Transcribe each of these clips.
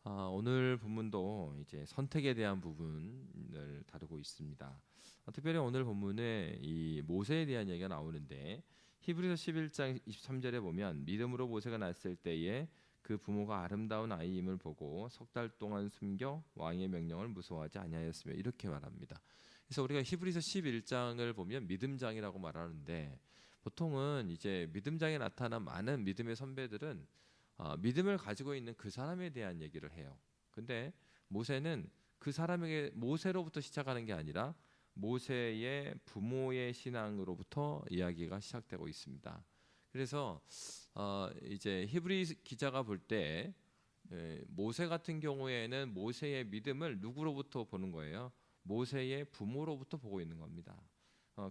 오늘 본문도 이제 선택에 대한 부분을 다루고 있습니다. 특별히 오늘 본문에 이 모세에 대한 얘기가 나오는데 히브리서 11장 23절에 보면 믿음으로 모세가 낳았을 때에 그 부모가 아름다운 아이임을 보고 석 달 동안 숨겨 왕의 명령을 무서워하지 아니하였으며 이렇게 말합니다. 그래서 우리가 히브리서 11장을 보면 믿음장이라고 말하는데 보통은 이제 믿음장에 나타난 많은 믿음의 선배들은 믿음을 가지고 있는 그 사람에 대한 얘기를 해요. 근데 모세는 그 사람에게 모세로부터 시작하는 게 아니라 모세의 부모의 신앙으로부터 이야기가 시작되고 있습니다. 그래서 이제 히브리 기자가 볼 때 모세 같은 경우에는 모세의 믿음을 누구로부터 보는 거예요? 모세의 부모로부터 보고 있는 겁니다.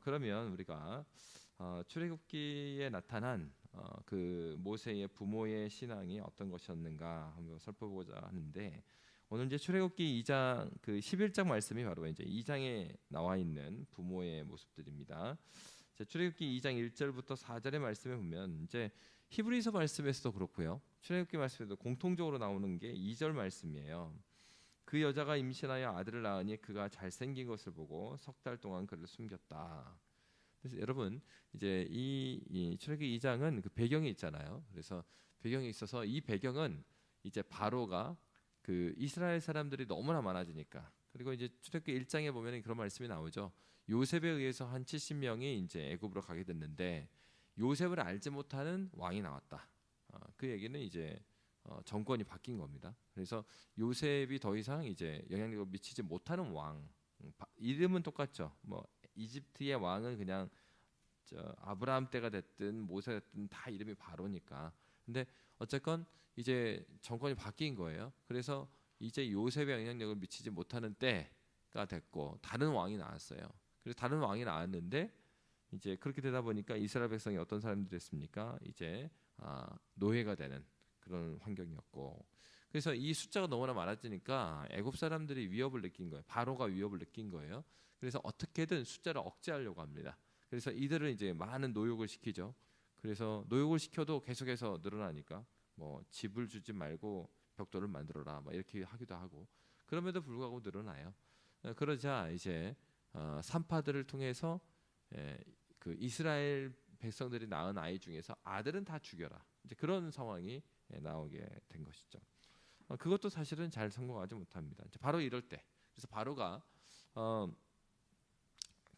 그러면 우리가 출애굽기에 나타난 그 모세의 부모의 신앙이 어떤 것이었는가 한번 살펴보고자 하는데 오늘 이제 출애굽기 2장 그 11장 말씀이 바로 이제 2장에 나와 있는 부모의 모습들입니다. 출애굽기 2장 1절부터 4절의 말씀에 보면 이제 히브리서 말씀에서도 그렇고요. 출애굽기 말씀에도 공통적으로 나오는 게 2절 말씀이에요. 그 여자가 임신하여 아들을 낳으니 그가 잘생긴 것을 보고 석 달 동안 그를 숨겼다. 그래서 여러분 이제 이 출애굽기 2장은 그 배경이 있잖아요. 그래서 배경이 있어서 이 배경은 이제 바로가 그 이스라엘 사람들이 너무나 많아지니까 그리고 이제 출애굽기 1장에 보면 그런 말씀이 나오죠. 요셉에 의해서 한 70명이 이제 애굽으로 가게 됐는데 요셉을 알지 못하는 왕이 나왔다. 그 얘기는 이제 정권이 바뀐 겁니다. 그래서 요셉이 더 이상 이제 영향력을 미치지 못하는 왕. 이름은 똑같죠. 뭐 이집트의 왕은 그냥 아브라함 때가 됐든 모세가 됐든 다 이름이 바로니까. 근데 어쨌건 이제 정권이 바뀐 거예요. 그래서 이제 요셉의 영향력을 미치지 못하는 때가 됐고 다른 왕이 나왔어요. 그래서 다른 왕이 나왔는데 이제 그렇게 되다 보니까 이스라엘 백성이 어떤 사람들이 됐습니까? 이제 노예가 되는 그런 환경이었고, 그래서 이 숫자가 너무나 많아지니까 애굽 사람들이 위협을 느낀 거예요. 바로가 위협을 느낀 거예요. 그래서 어떻게든 숫자를 억제하려고 합니다. 그래서 이들을 이제 많은 노역을 시키죠. 그래서 노역을 시켜도 계속해서 늘어나니까 뭐 집을 주지 말고 벽돌을 만들어라 막 이렇게 하기도 하고 그럼에도 불구하고 늘어나요. 그러자 이제 산파들을 통해서 그 이스라엘 백성들이 낳은 아이 중에서 아들은 다 죽여라. 이제 그런 상황이 나오게 된 것이죠. 그것도 사실은 잘 성공하지 못합니다. 이제 바로 이럴 때, 그래서 바로가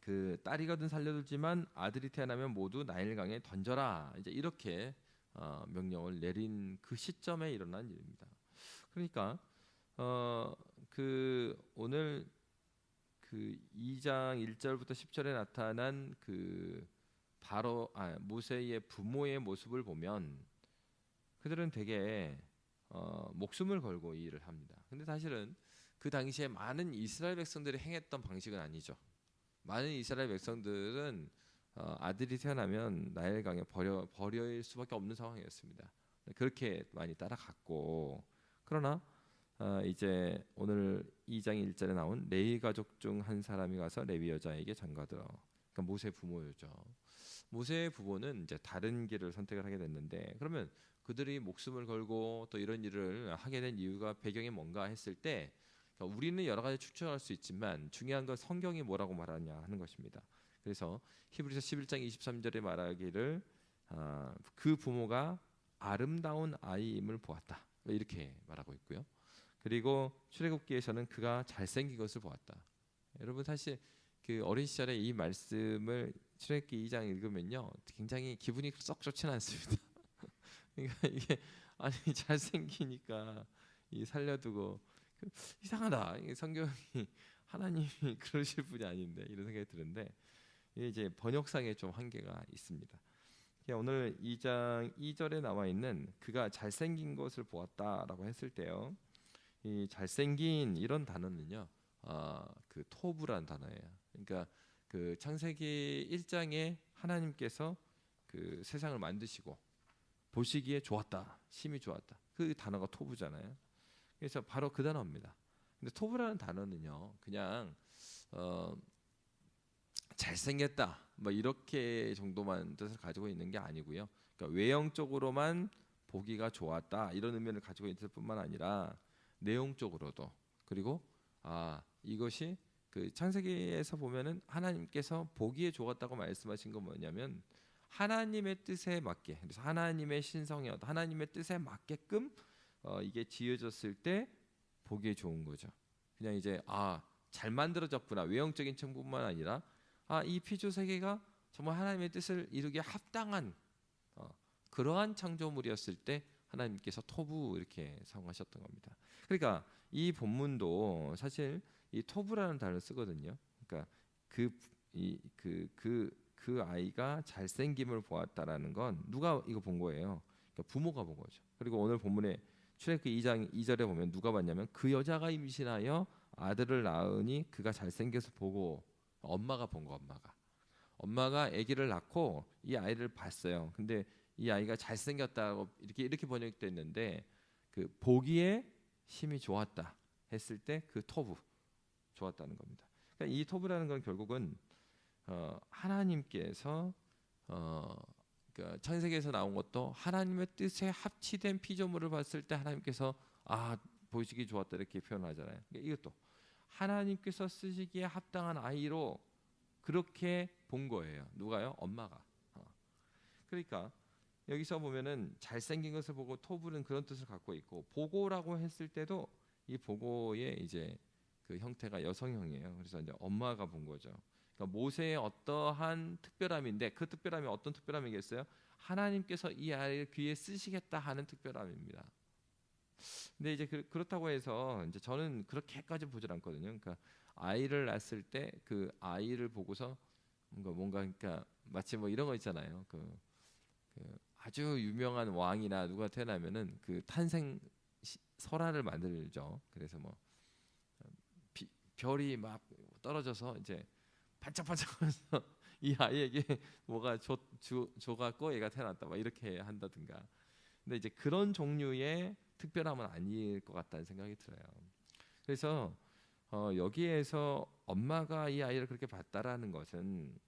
그 딸이거든 살려두지만 아들이 태어나면 모두 나일강에 던져라. 이제 이렇게 명령을 내린 그 시점에 일어난 일입니다. 그러니까 그 오늘 그 2장 1절부터 10절에 나타난 그 바로 모세의 부모의 모습을 보면 그들은 되게 목숨을 걸고 이 일을 합니다. 근데 사실은 그 당시에 많은 이스라엘 백성들이 행했던 방식은 아니죠. 많은 이스라엘 백성들은 아들이 태어나면 나일강에 버릴 수밖에 없는 상황이었습니다. 그렇게 많이 따라갔고 그러나 이제 오늘 2장 1절에 나온 레위 가족 중 한 사람이 가서 레위 여자에게 장가들어. 그러니까 모세 부모였죠. 모세의 부모는 이제 다른 길을 선택을 하게 됐는데 그러면 그들이 목숨을 걸고 또 이런 일을 하게 된 이유가 배경이 뭔가 했을 때 그러니까 우리는 여러 가지 추측할 수 있지만 중요한 건 성경이 뭐라고 말하냐 하는 것입니다. 그래서 히브리서 11장 23절에 말하기를 그 부모가 아름다운 아이임을 보았다. 이렇게 말하고 있고요. 그리고 출애굽기에서는 그가 잘생긴 것을 보았다. 여러분 사실 그 어린 시절에 이 말씀을 출애굽기 2장 읽으면요 굉장히 기분이 썩 좋지는 않습니다. 그러니까 이게 아니 잘생기니까 이 살려두고 이상하다. 성경이 하나님이 그러실 분이 아닌데 이런 생각이 드는데 이게 이제 번역상에 좀 한계가 있습니다. 오늘 2장 2절에 나와 있는 그가 잘생긴 것을 보았다라고 했을 때요. 이 잘생긴 이런 단어는요. 그 토브란 단어예요. 그러니까 그 창세기 1장에 하나님께서 그 세상을 만드시고 보시기에 좋았다, 심히 좋았다. 그 단어가 토브잖아요. 그래서 바로 그 단어입니다. 근데 토브라는 단어는요, 그냥 잘생겼다, 뭐 이렇게 정도만 뜻을 가지고 있는 게 아니고요. 그러니까 외형적으로만 보기가 좋았다 이런 의미를 가지고 있을 뿐만 아니라 내용적으로도. 그리고 이것이 그 창세기에서 보면은 하나님께서 보기에 좋았다고 말씀하신 건 뭐냐면 하나님의 뜻에 맞게, 그래서 하나님의 신성이었 하나님의 뜻에 맞게끔 이게 지어졌을 때 보기에 좋은 거죠. 그냥 이제 잘 만들어졌구나, 외형적인 층뿐만 아니라 이 피조 세계가 정말 하나님의 뜻을 이루기에 합당한 그러한 창조물이었을 때 하나님께서 토부 이렇게 사용하셨던 겁니다. 그러니까 이 본문도 사실 이 토부라는 단어를 쓰거든요. 그러니까 그 아이가 잘생김을 보았다라는 건 누가 이거 본 거예요? 그러니까 부모가 본 거죠. 그리고 오늘 본문에 출애굽기 2장 2절에 보면 누가 봤냐면 그 여자가 임신하여 아들을 낳으니 그가 잘생겨서 보고, 엄마가 본 거. 엄마가 아기를 낳고 이 아이를 봤어요. 근데 이 아이가 잘생겼다고 이렇게 번역됐는데 그 보기에 심히 좋았다 했을 때 그 토부, 좋았다는 겁니다. 그러니까 이 토부라는 건 결국은 하나님께서 그러니까 창세기에서 나온 것도 하나님의 뜻에 합치된 피조물을 봤을 때 하나님께서 보시기 좋았다 이렇게 표현하잖아요. 그러니까 이것도 하나님께서 쓰시기에 합당한 아이로 그렇게 본 거예요. 누가요? 엄마가. 그러니까 여기서 보면은 잘생긴 것을 보고 토부는 그런 뜻을 갖고 있고, 보고라고 했을 때도 이 보고의 이제 그 형태가 여성형이에요. 그래서 이제 엄마가 본 거죠. 그러니까 모세의 어떠한 특별함인데 그 특별함이 어떤 특별함이겠어요? 하나님께서 이 아이를 귀에 쓰시겠다 하는 특별함입니다. 근데 이제 그렇다고 해서 이제 저는 그렇게까지 보질 않거든요. 그러니까 아이를 낳았을 때 그 아이를 보고서 뭔가 그러니까 마치 뭐 이런 거 있잖아요. 그 아주 유명한 왕이나 누가 태어나면은 그 탄생 설화를 만들죠. 그래서 뭐 별이 막 떨어져서 이제 반짝반짝하면서 이 아이에게 뭐가 줘갖고 얘가 태어났다 막 이렇게 한다든가. 근데 이제 그런 종류의 특별함은 아닐 것 같다는 생각이 들어요. 그래서 여기에서 엄마가 이 아이를 그렇게 봤다라는 것은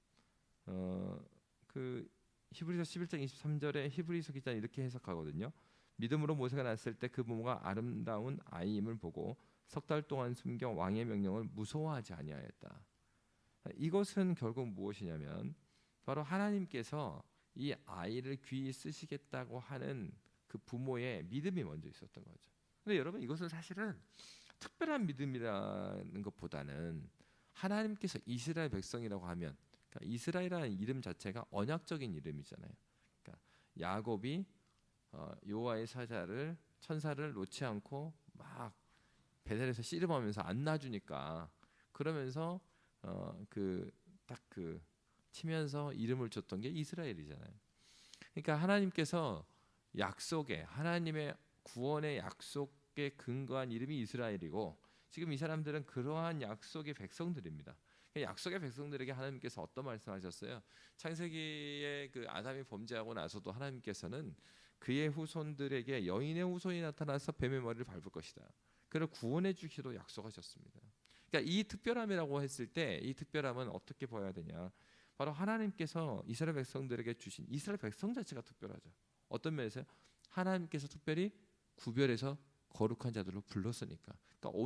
그 히브리서 11장 23절에 히브리서 기자는 이렇게 해석하거든요. 믿음으로 모세가 낳았을 때 그 부모가 아름다운 아이임을 보고 석 달 동안 숨겨 왕의 명령을 무서워하지 아니하였다. 이것은 결국 무엇이냐면 바로 하나님께서 이 아이를 귀히 쓰시겠다고 하는 그 부모의 믿음이 먼저 있었던 거죠. 근데 여러분, 이것은 사실은 특별한 믿음이라는 것보다는 하나님께서 이스라엘 백성이라고 하면, 그러니까 이스라엘이라는 이름 자체가 언약적인 이름이잖아요. 그러니까 야곱이 여호와의 천사를 놓지 않고 막 베델에서 씨름하면서 안 놔주니까 그러면서 치면서 이름을 줬던 게 이스라엘이잖아요. 그러니까 하나님께서 하나님의 구원의 약속에 근거한 이름이 이스라엘이고, 지금 이 사람들은 그러한 약속의 백성들입니다. 약속의 백성들에게 하나님께서 어떤 말씀하셨어요? 창세기에 그 아담이 범죄하고 나서도 하나님께서는 그의 후손들에게 여인의 후손이 나타나서 뱀의 머리를 밟을 것이다. 그를 구원해 주시기로 약속하셨습니다. 그러니까 이 특별함이라고 했을 때 이 특별함은 어떻게 봐야 되냐? 바로 하나님께서 이스라엘 백성들에게 주신, 이스라엘 백성 자체가 특별하죠. 어떤 면에서 하나님께서 특별히 구별해서 거룩한 자들로 불렀으니까. 그러니까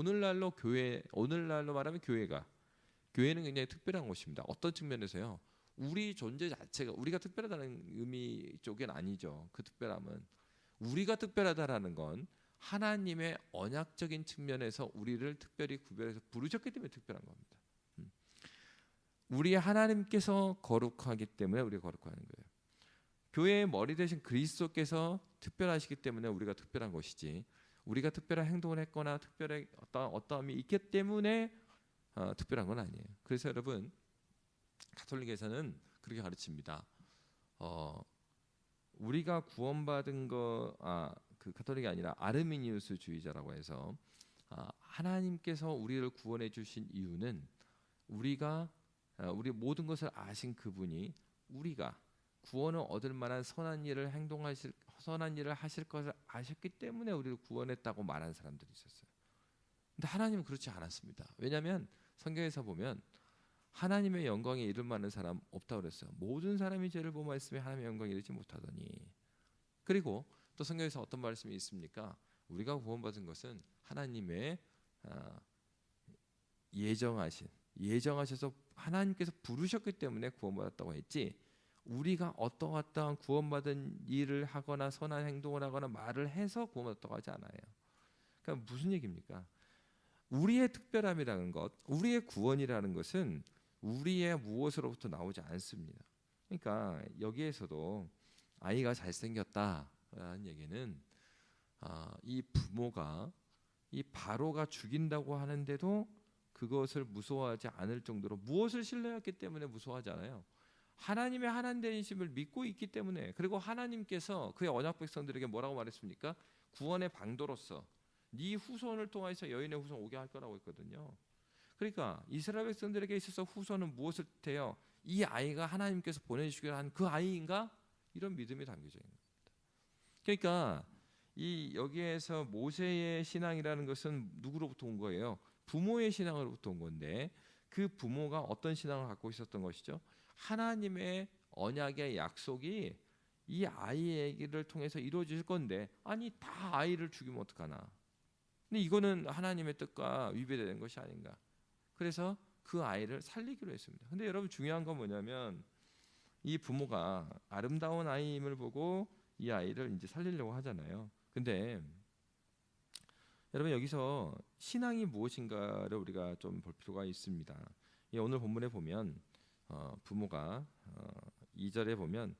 오늘날로 말하면 교회는 굉장히 특별한 곳입니다. 어떤 측면에서요? 우리 존재 자체가, 우리가 특별하다는 의미 쪽엔 아니죠. 그 특별함은 우리가 특별하다라는 건 하나님의 언약적인 측면에서 우리를 특별히 구별해서 부르셨기 때문에 특별한 겁니다. 우리 하나님께서 거룩하기 때문에 우리가 거룩한 거예요. 교회의 머리 대신 그리스도께서 특별하시기 때문에 우리가 특별한 것이지, 우리가 특별한 행동을 했거나 특별한 어떠함이 있기 때문에 특별한 건 아니에요. 그래서 여러분, 가톨릭에서는 그렇게 가르칩니다. 우리가 구원받은 그 가톨릭이 아니라 아르미니우스 주의자라고 해서 하나님께서 우리를 구원해 주신 이유는 우리 모든 것을 아신 그분이 우리가 구원을 얻을 만한 선한 일을 하실 것을 아셨기 때문에 우리를 구원했다고 말하는 사람들이 있었어요. 근데 하나님은 그렇지 않았습니다. 왜냐하면 성경에서 보면 하나님의 영광에 이를 만한 사람 없다고 그랬어요. 모든 사람이 죄를 범하였으며 하나님의 영광에 이르지 못하더니. 그리고 또 성경에서 어떤 말씀이 있습니까? 우리가 구원받은 것은 하나님의 예정하셔서 하나님께서 부르셨기 때문에 구원받았다고 했지, 우리가 어떠한 구원받은 일을 하거나 선한 행동을 하거나 말을 해서 구원받았다고 하지 않아요. 그러니까 무슨 얘기입니까? 우리의 특별함이라는 것, 우리의 구원이라는 것은 우리의 무엇으로부터 나오지 않습니다. 그러니까 여기에서도 아이가 잘생겼다라는 얘기는 이 부모가 이 바로가 죽인다고 하는데도 그것을 무서워하지 않을 정도로, 무엇을 신뢰했기 때문에 무서워하지 않아요? 하나님의 하나님이심을 믿고 있기 때문에. 그리고 하나님께서 그의 언약 백성들에게 뭐라고 말했습니까? 구원의 방도로서 네 후손을 통해서 여인의 후손 오게 할 거라고 했거든요. 그러니까 이스라엘 백성들에게 있어서 후손은 무엇을 뜻해요? 이 아이가 하나님께서 보내주시기로 한 그 아이인가? 이런 믿음이 담겨져 있는 겁니다. 그러니까 이 여기에서 모세의 신앙이라는 것은 누구로부터 온 거예요? 부모의 신앙으로부터 온 건데, 그 부모가 어떤 신앙을 갖고 있었던 것이죠? 하나님의 언약의 약속이 이 아이를 통해서 이루어질 건데, 아니 다 아이를 죽이면 어떡하나? 근데 이거는 하나님의 뜻과 위배되는 것이 아닌가? 그래서 그 아이를 살리기로 했습니다. 근데 여러분 중요한 건 뭐냐면, 이 부모가 아름다운 아이임을 보고 이 아이를 이제 살리려고 하잖아요. 근데 여러분 여기서 신앙이 무엇인가를 우리가 좀 볼 필요가 있습니다. 오늘 본문에 보면 부모가 2절에 보면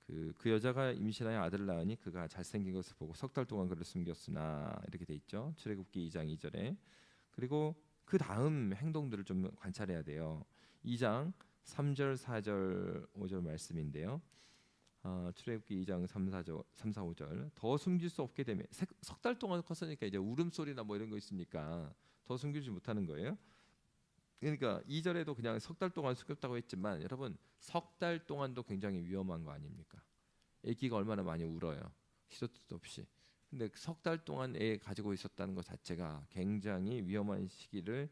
그 여자가 임신하여 아들을 낳으니 그가 잘생긴 것을 보고 석 달 동안 그를 숨겼으나, 이렇게 돼 있죠. 출애굽기 2장 2절에. 그리고 그 다음 행동들을 좀 관찰해야 돼요. 2장 3절, 4절, 5절 말씀인데요. 출애굽기 2장 3, 4, 5절. 더 숨길 수 없게 되면, 석 달 동안 컸으니까 이제 울음소리나 뭐 이런 거 있으니까 더 숨기지 못하는 거예요. 그러니까 2절에도 그냥 석 달 동안 숨겼다고 했지만, 여러분 석 달 동안도 굉장히 위험한 거 아닙니까? 아기가 얼마나 많이 울어요, 시도 뜻 없이. 근데 석 달 동안 애 가지고 있었다는 것 자체가 굉장히 위험한 시기를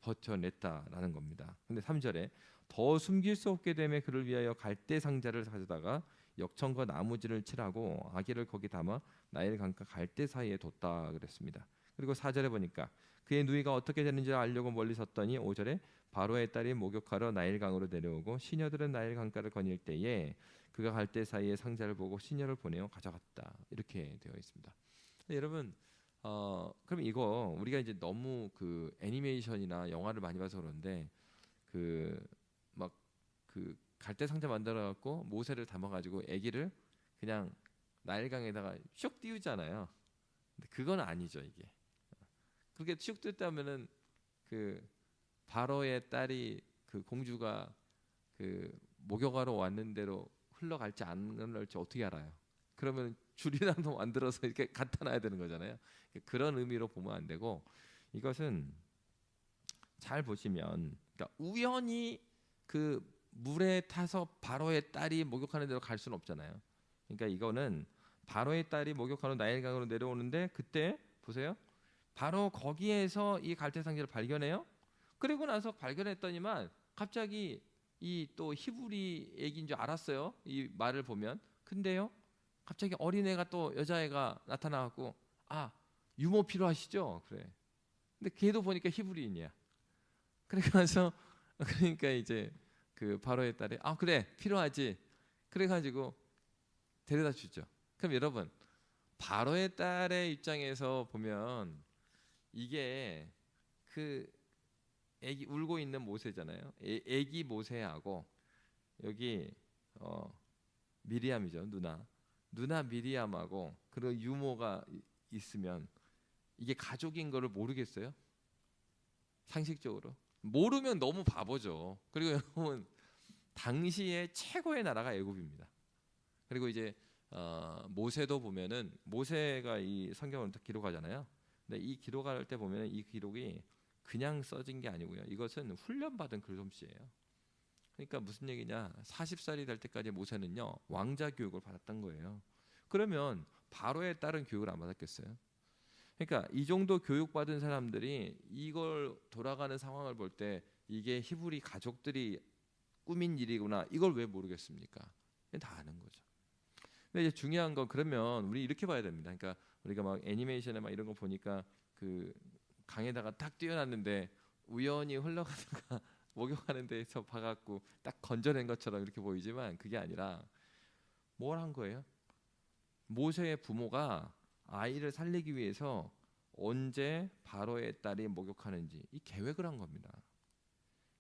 버텨냈다라는 겁니다. 근데 3절에 더 숨길 수 없게 되매 그를 위하여 갈대 상자를 가져다가 역청과 나무진을 칠하고 아기를 거기 담아 나일 강가 갈대 사이에 뒀다 그랬습니다. 그리고 4절에 보니까 그의 누이가 어떻게 되는지 알려고 멀리 섰더니 5절에 바로의 딸이 목욕하러 나일강으로 내려오고 시녀들은 나일 강가를 거닐 때에 그가 갈대 사이에 상자를 보고 시녀를 보내어 가져갔다, 이렇게 되어 있습니다. 여러분 그럼 이거 우리가 이제 너무 그 애니메이션이나 영화를 많이 봐서 그런데 그 막 그 갈대 상자 만들어 갖고 모세를 담아 가지고 아기를 그냥 나일강에다가 슉 띄우잖아요. 근데 그건 아니죠. 이게 그렇게 슉 띄웠다면은 그 바로의 딸이, 그 공주가 그 목욕하러 왔는 대로 흘러갈지 안 흘러갈지 어떻게 알아요? 그러면 줄이라도 만들어서 이렇게 갖다 놔야 되는 거잖아요. 그런 의미로 보면 안 되고, 이것은 잘 보시면, 그러니까 우연히 그 물에 타서 바로의 딸이 목욕하는 데로 갈 수는 없잖아요. 그러니까 이거는 바로의 딸이 목욕하러 나일강으로 내려오는데, 그때 보세요. 바로 거기에서 이 갈대 상자를 발견해요. 그리고 나서 발견했더니만 갑자기 이 또 히브리 애기인 줄 알았어요. 이 말을 보면. 근데요, 갑자기 어린애가 또 여자애가 나타나갖고, 아, 유모 필요하시죠? 그래. 근데 걔도 보니까 히브리인이야. 그래가서 그러니까 이제 그 바로의 딸이, 아 그래 필요하지. 그래가지고 데려다 주죠. 그럼 여러분 바로의 딸의 입장에서 보면 이게 그 애기 울고 있는 모세잖아요. 애기 모세하고 여기 미리암이죠. 누나 미리암하고 그리고 유모가 있으면 이게 가족인 거를 모르겠어요? 상식적으로 모르면 너무 바보죠. 그리고 여러분 당시의 최고의 나라가 애굽입니다. 그리고 이제 모세도 보면은 모세가 이 성경을 기록하잖아요. 근데 이 기록할 때 보면은 이 기록이 그냥 써진 게 아니고요. 이것은 훈련받은 글솜씨예요. 그러니까 무슨 얘기냐? 40살이 될 때까지 모세는요 왕자 교육을 받았던 거예요. 그러면 바로에 따른 교육을 안 받았겠어요? 그러니까 이 정도 교육받은 사람들이 이걸 돌아가는 상황을 볼 때 이게 히브리 가족들이 꾸민 일이구나, 이걸 왜 모르겠습니까? 다 아는 거죠. 근데 이제 중요한 건, 그러면 우리 이렇게 봐야 됩니다. 그러니까 우리가 막 애니메이션에 막 이런 거 보니까 그 강에다가 딱 뛰어났는데 우연히 흘러가다가 목욕하는 데서 봐갖고 딱 건져낸 것처럼 이렇게 보이지만 그게 아니라 뭘 한 거예요? 모세의 부모가 아이를 살리기 위해서 언제 바로의 딸이 목욕하는지 이 계획을 한 겁니다.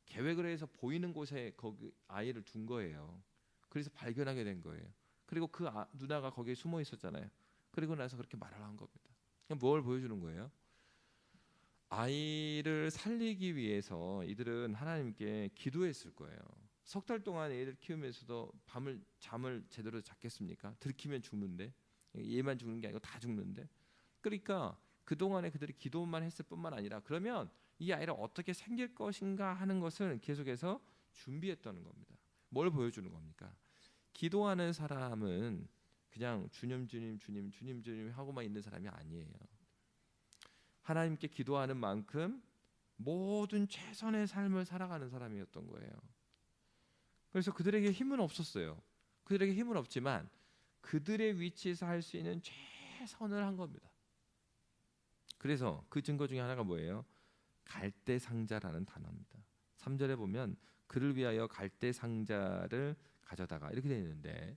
계획을 해서 보이는 곳에 거기 아이를 둔 거예요. 그래서 발견하게 된 거예요. 그리고 그 누나가 거기에 숨어 있었잖아요. 그리고 나서 그렇게 말을 한 겁니다. 그냥 뭘 보여주는 거예요? 아이를 살리기 위해서 이들은 하나님께 기도했을 거예요. 석 달 동안 애를 키우면서도 잠을 제대로 잤겠습니까? 들키면 죽는데, 얘만 죽는 게 아니고 다 죽는데. 그러니까 그동안에 그들이 기도만 했을 뿐만 아니라 그러면 이 아이를 어떻게 생길 것인가 하는 것을 계속해서 준비했다는 겁니다. 뭘 보여주는 겁니까? 기도하는 사람은 그냥 주님 주님 주님 주님 주님 하고만 있는 사람이 아니에요. 하나님께 기도하는 만큼 모든 최선의 삶을 살아가는 사람이었던 거예요. 그래서 그들에게 힘은 없었어요. 그들에게 힘은 없지만 그들의 위치에서 할 수 있는 최선을 한 겁니다. 그래서 그 증거 중에 하나가 뭐예요? 갈대 상자라는 단어입니다. 3절에 보면 그를 위하여 갈대 상자를 가져다가 이렇게 되어 있는데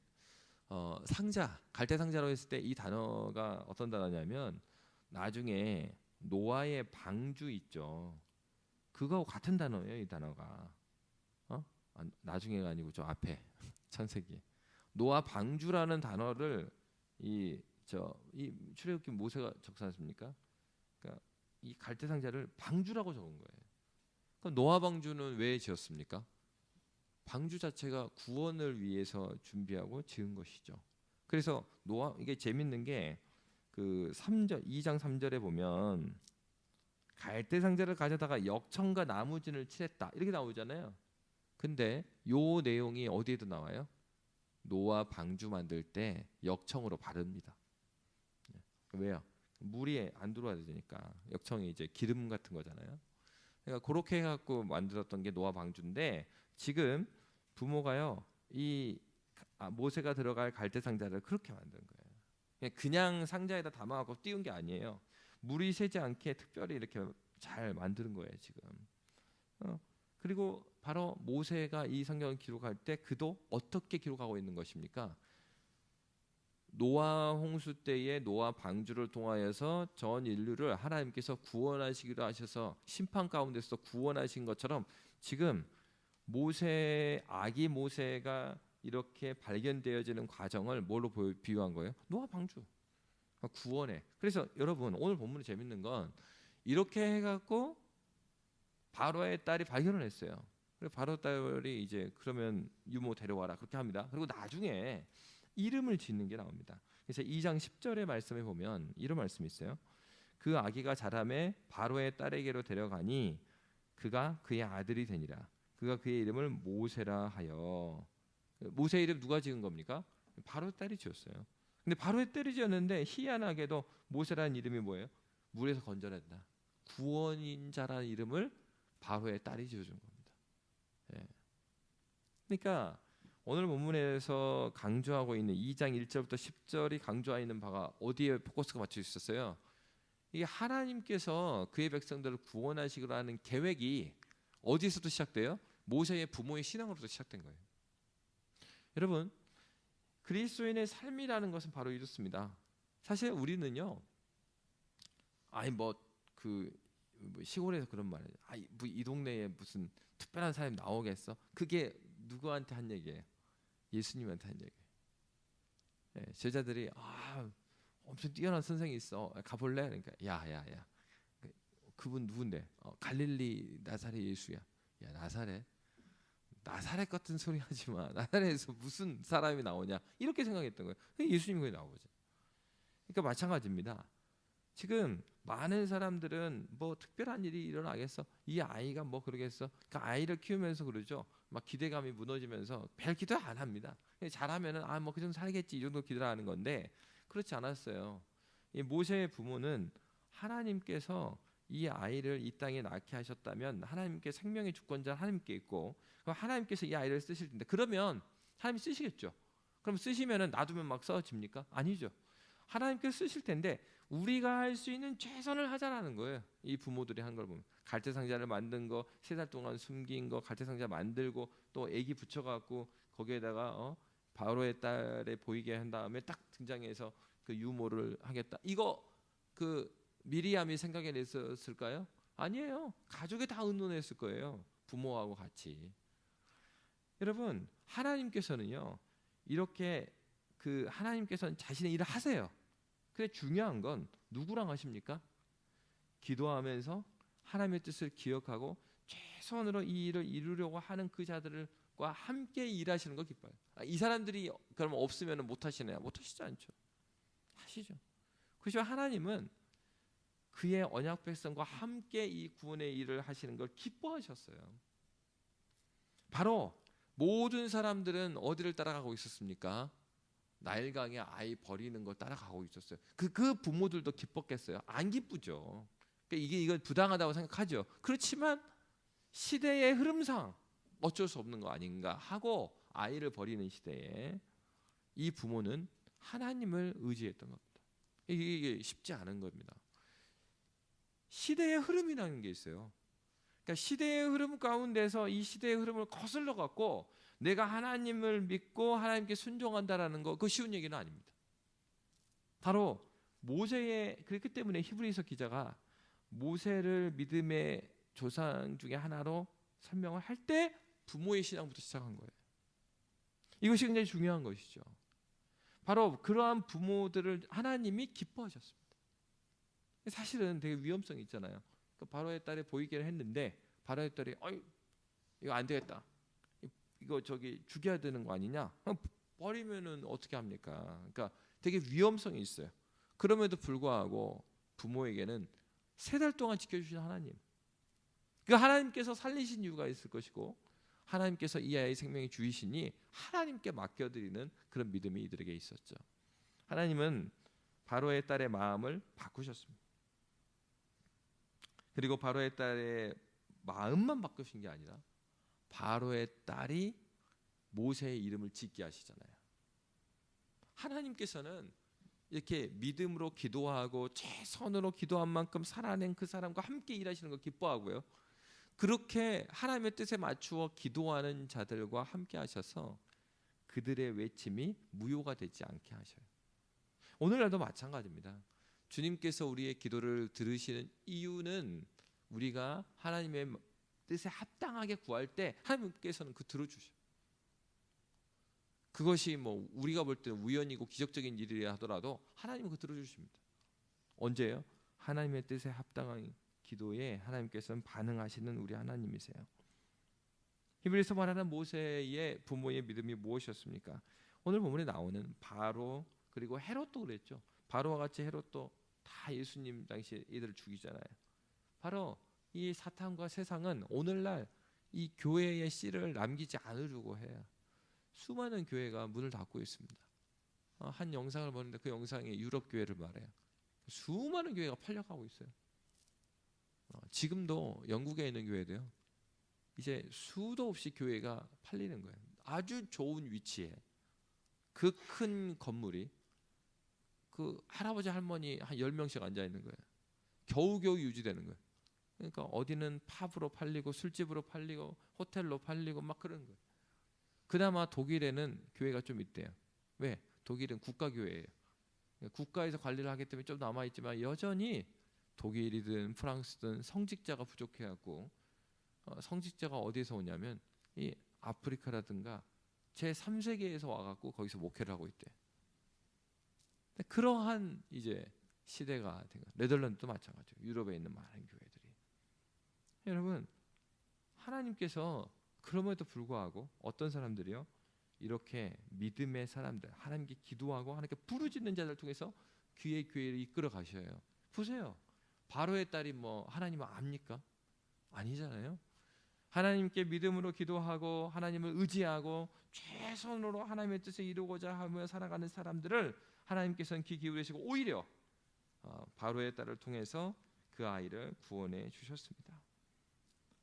상자, 갈대 상자로 했을 때 이 단어가 어떤 단어냐면 나중에 노아의 방주 있죠. 그거하고 같은 단어예요. 이 단어가 나중에가 아니고 저 앞에 창세기 노아 방주라는 단어를 이 출애굽기 모세가 적지 않습니까? 그러니까 이 갈대 상자를 방주라고 적은 거예요. 그럼 노아 방주는 왜 지었습니까? 방주 자체가 구원을 위해서 준비하고 지은 것이죠. 그래서 노아 이게 재밌는 게 그 2장 3절에 보면 갈대 상자를 가져다가 역청과 나무진을 칠했다 이렇게 나오잖아요. 근데 요 내용이 어디에도 나와요? 노아 방주 만들 때 역청으로 바릅니다. 왜요? 물이 안 들어와야 되니까. 역청이 이제 기름 같은 거잖아요. 그러니까 그렇게 해갖고 만들었던 게 노아 방주인데 지금 부모가요 이 모세가 들어갈 갈대 상자를 그렇게 만든 거예요. 그냥 상자에다 담아갖고 띄운 게 아니에요. 물이 새지 않게 특별히 이렇게 잘 만드는 거예요 지금. 그리고 바로 모세가 이 성경을 기록할 때 그도 어떻게 기록하고 있는 것입니까? 노아 홍수 때에 노아 방주를 통하여서 전 인류를 하나님께서 구원하시기로 하셔서 심판 가운데서 구원하신 것처럼 지금 아기 모세가 이렇게 발견되어지는 과정을 뭘로 비유한 거예요? 노아 방주 구원에. 그래서 여러분 오늘 본문이 재밌는 건 이렇게 해갖고 바로의 딸이 발견을 했어요. 그리고 바로 딸이 이제 그러면 유모 데려와라 그렇게 합니다. 그리고 나중에 이름을 짓는 게 나옵니다. 그래서 2장 10절의 말씀에 보면 이런 말씀이 있어요. 그 아기가 자라매 바로의 딸에게로 데려가니 그가 그의 아들이 되니라. 그가 그의 이름을 모세라 하여. 모세 이름 누가 지은 겁니까? 바로의 딸이 지었어요. 근데 바로의 딸이 지었는데 희한하게도 모세라는 이름이 뭐예요? 물에서 건져낸다. 구원인자라는 이름을 바로의 딸이 지어준 겁니다. 예. 그러니까 오늘 본문에서 강조하고 있는 2장 1절부터 10절이 강조하고 있는 바가 어디에 포커스가 맞춰 있었어요? 이게 하나님께서 그의 백성들을 구원하시기로 하는 계획이 어디서부터 시작돼요? 모세의 부모의 신앙으로부터 시작된 거예요. 여러분 그리스도인의 삶이라는 것은 바로 이렇습니다. 사실 우리는요, 시골에서 그런 말이에요. 이 동네에 무슨 특별한 사람이 나오겠어? 그게 누구한테 한 얘기예요? 예수님한테 한 얘기예요. 예, 제자들이 엄청 뛰어난 선생이 있어. 가볼래? 그러니까 야야야. 그분 누군데? 갈릴리 나사렛 예수야. 야 나사렛 같은 소리 하지 마. 나사렛에서 무슨 사람이 나오냐? 이렇게 생각했던 거예요. 예수님이 거기 나오죠. 그러니까 마찬가지입니다. 지금 많은 사람들은 뭐 특별한 일이 일어나겠어? 이 아이가 뭐 그러겠어? 그러니까 아이를 키우면서 그러죠. 막 기대감이 무너지면서 별 기도 안 합니다. 잘하면은 뭐 그 정도 살겠지 이 정도 기도를 하는 건데 그렇지 않았어요. 이 모세의 부모는 하나님께서 이 아이를 이 땅에 낳게 하셨다면 하나님께 생명의 주권자 하나님께 있고 그럼 하나님께서 이 아이를 쓰실 텐데 그러면 하나님이 쓰시겠죠. 그럼 쓰시면은 놔두면 막 써집니까? 아니죠. 하나님께서 쓰실 텐데 우리가 할 수 있는 최선을 하자라는 거예요. 이 부모들이 한 걸 보면 갈대 상자를 만든 거, 3달 동안 숨긴 거, 갈대 상자 만들고 또 애기 붙여갖고 거기에다가 바로의 딸에 보이게 한 다음에 딱 등장해서 그 유모를 하겠다. 이거 그 미리암이 생각해냈었을까요? 아니에요. 가족이 다 의논했을 거예요. 부모하고 같이. 여러분, 하나님께서는요 이렇게 그 하나님께서는 자신의 일을 하세요. 근데 중요한 건 누구랑 하십니까? 기도하면서 하나님의 뜻을 기억하고 최선으로 이 일을 이루려고 하는 그 자들과 함께 일하시는 거 기뻐요. 이 사람들이 그러면 없으면 못 하시나요? 못 하시지 않죠. 하시죠. 그래서 하나님은 그의 언약 백성과 함께 이 구원의 일을 하시는 걸 기뻐하셨어요. 바로 모든 사람들은 어디를 따라가고 있었습니까? 나일강에 아이 버리는 걸 따라가고 있었어요. 그 부모들도 기뻤겠어요? 안 기쁘죠. 그러니까 이게 부당하다고 생각하죠. 그렇지만 시대의 흐름상 어쩔 수 없는 거 아닌가 하고 아이를 버리는 시대에 이 부모는 하나님을 의지했던 겁니다. 이게 쉽지 않은 겁니다. 시대의 흐름이라는 게 있어요. 그러니까 시대의 흐름 가운데서 이 시대의 흐름을 거슬러 갖고 내가 하나님을 믿고 하나님께 순종한다라는 거, 그거 쉬운 얘기는 아닙니다. 바로 모세의, 그렇기 때문에 히브리서 기자가 모세를 믿음의 조상 중에 하나로 설명을 할 때 부모의 신앙부터 시작한 거예요. 이것이 굉장히 중요한 것이죠. 바로 그러한 부모들을 하나님이 기뻐하셨습니다. 사실은 되게 위험성이 있잖아요. 바로의 딸이 보이기를 했는데 바로의 딸이 이거 안 되겠다. 이거 죽여야 되는 거 아니냐? 버리면은 어떻게 합니까? 그러니까 되게 위험성이 있어요. 그럼에도 불구하고 부모에게는 3달 동안 지켜주신 하나님. 그 하나님께서 살리신 이유가 있을 것이고 하나님께서 이 아이의 생명의 주이시니 하나님께 맡겨드리는 그런 믿음이 이들에게 있었죠. 하나님은 바로의 딸의 마음을 바꾸셨습니다. 그리고 바로의 딸의 마음만 바꾸신 게 아니라 바로의 딸이 모세의 이름을 짓게 하시잖아요. 하나님께서는 이렇게 믿음으로 기도하고 최선으로 기도한 만큼 살아낸 그 사람과 함께 일하시는 걸 기뻐하고요. 그렇게 하나님의 뜻에 맞추어 기도하는 자들과 함께 하셔서 그들의 외침이 무효가 되지 않게 하셔요. 오늘날도 마찬가지입니다. 주님께서 우리의 기도를 들으시는 이유는 우리가 하나님의 뜻에 합당하게 구할 때 하나님께서는 들어주셔요. 그것이 우리가 볼 때 우연이고 기적적인 일이라 하더라도 하나님은 들어주십니다. 언제요? 하나님의 뜻에 합당한 기도에 하나님께서는 반응하시는 우리 하나님이세요. 히브리서 말하는 모세의 부모의 믿음이 무엇이었습니까? 오늘 본문에 나오는 바로 그리고 헤롯도 그랬죠. 바로와 같이 헤롯도 다 예수님 당시에 이들을 죽이잖아요. 바로 이 사탄과 세상은 오늘날 이 교회의 씨를 남기지 않으려고 해요. 수많은 교회가 문을 닫고 있습니다. 한 영상을 보는데 그 영상이 유럽 교회를 말해요. 수많은 교회가 팔려가고 있어요. 지금도 영국에 있는 교회도요. 이제 수도 없이 교회가 팔리는 거예요. 아주 좋은 위치에 그 큰 건물이 그 할아버지 할머니 한 10명씩 앉아 있는 거예요. 겨우겨우 유지되는 거예요. 그러니까 어디는 팝으로 팔리고 술집으로 팔리고 호텔로 팔리고 막 그러는 거예요. 그나마 독일에는 교회가 좀 있대요. 왜? 독일은 국가교회예요. 국가에서 관리를 하기 때문에 좀 남아있지만 여전히 독일이든 프랑스든 성직자가 부족해갖고 성직자가 어디에서 오냐면 이 아프리카라든가 제3세계에서 와갖고 거기서 목회를 하고 있대요. 그러한 이제 시대가 된 거예요. 네덜란드도 마찬가지예요. 유럽에 있는 많은 교회들이. 여러분, 하나님께서 그럼에도 불구하고 어떤 사람들이요? 이렇게 믿음의 사람들, 하나님께 기도하고 하나님께 부르짖는 자들 통해서 귀의 교회를 이끌어 가셔요. 보세요. 바로의 딸이 하나님을 압니까? 아니잖아요. 하나님께 믿음으로 기도하고 하나님을 의지하고 최선으로 하나님의 뜻을 이루고자 하며 살아가는 사람들을 하나님께서는 귀 기울이시고 오히려 바로의 딸을 통해서 그 아이를 구원해 주셨습니다.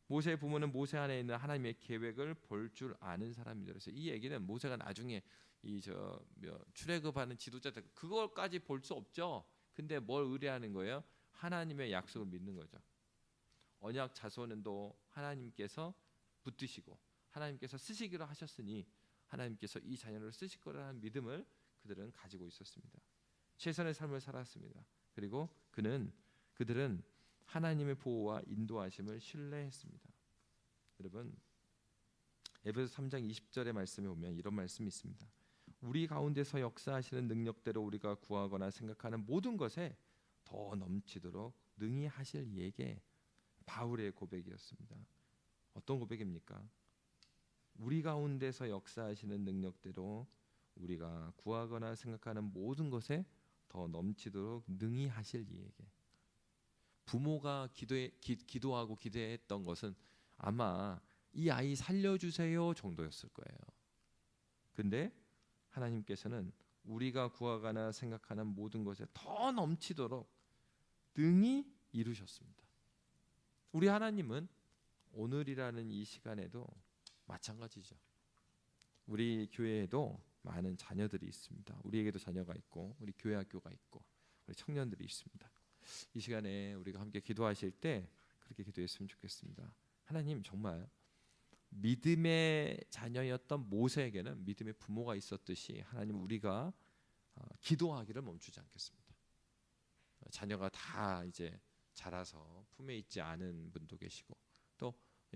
모세의 부모는 모세 안에 있는 하나님의 계획을 볼 줄 아는 사람이죠. 그래서 이 얘기는 모세가 나중에 출애굽하는 지도자들 그걸까지 볼 수 없죠. 근데 뭘 의뢰하는 거예요? 하나님의 약속을 믿는 거죠. 언약 자손은도 하나님께서 붙드시고 하나님께서 쓰시기로 하셨으니 하나님께서 이 자녀를 쓰실 거라는 믿음을 그들은 가지고 있었습니다. 최선의 삶을 살았습니다. 그리고 그들은 하나님의 보호와 인도하심을 신뢰했습니다. 여러분, 에베소 3장 20절의 말씀에 보면 이런 말씀이 있습니다. 우리 가운데서 역사하시는 능력대로 우리가 구하거나 생각하는 모든 것에 더 넘치도록 능히 하실 이에게, 바울의 고백이었습니다. 어떤 고백입니까? 우리 가운데서 역사하시는 능력대로 우리가 구하거나 생각하는 모든 것에 더 넘치도록 능히 하실 이에게. 부모가 기도하고 기대했던 것은 아마 이 아이 살려주세요 정도였을 거예요. 근데 하나님께서는 우리가 구하거나 생각하는 모든 것에 더 넘치도록 능히 이루셨습니다. 우리 하나님은 오늘이라는 이 시간에도 마찬가지죠. 우리 교회에도 많은 자녀들이 있습니다. 우리에게도 자녀가 있고 우리 교회 학교가 있고 우리 청년들이 있습니다. 이 시간에 우리가 함께 기도하실 때 그렇게 기도했으면 좋겠습니다. 하나님, 정말 믿음의 자녀였던 모세에게는 믿음의 부모가 있었듯이 하나님, 우리가 기도하기를 멈추지 않겠습니다. 자녀가 다 이제 자라서 품에 있지 않은 분도 계시고 또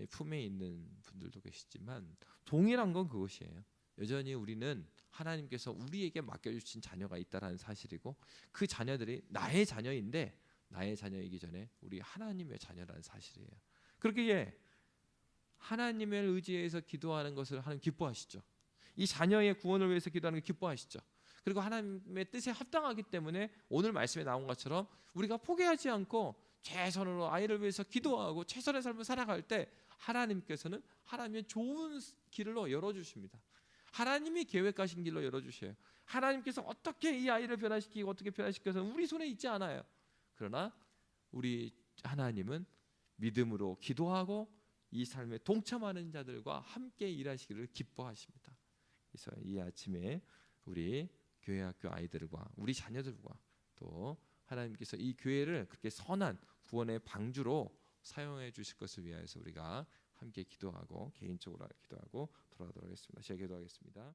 품에 있는 분들도 계시지만 동일한 건 그것이에요. 여전히 우리는 하나님께서 우리에게 맡겨주신 자녀가 있다는 사실이고 그 자녀들이 나의 자녀인데 나의 자녀이기 전에 우리 하나님의 자녀라는 사실이에요. 그렇기에 하나님을 의지해서 기도하는 것을 하나님 기뻐하시죠. 이 자녀의 구원을 위해서 기도하는 걸 기뻐하시죠. 그리고 하나님의 뜻에 합당하기 때문에 오늘 말씀에 나온 것처럼 우리가 포기하지 않고 최선으로 아이를 위해서 기도하고 최선의 삶을 살아갈 때 하나님께서는 하나님의 좋은 길로 열어주십니다. 하나님이 계획하신 길로 열어주셔요. 하나님께서 어떻게 이 아이를 변화시키고 어떻게 변화시켜서 우리 손에 있지 않아요. 그러나 우리 하나님은 믿음으로 기도하고 이 삶에 동참하는 자들과 함께 일하시기를 기뻐하십니다. 그래서 이 아침에 우리 교회 학교 아이들과 우리 자녀들과 또 하나님께서 이 교회를 그렇게 선한 구원의 방주로 사용해 주실 것을 위하여서 우리가 함께 기도하고 개인적으로 기도하고 돌아가도록 하겠습니다. 제가 기도하겠습니다.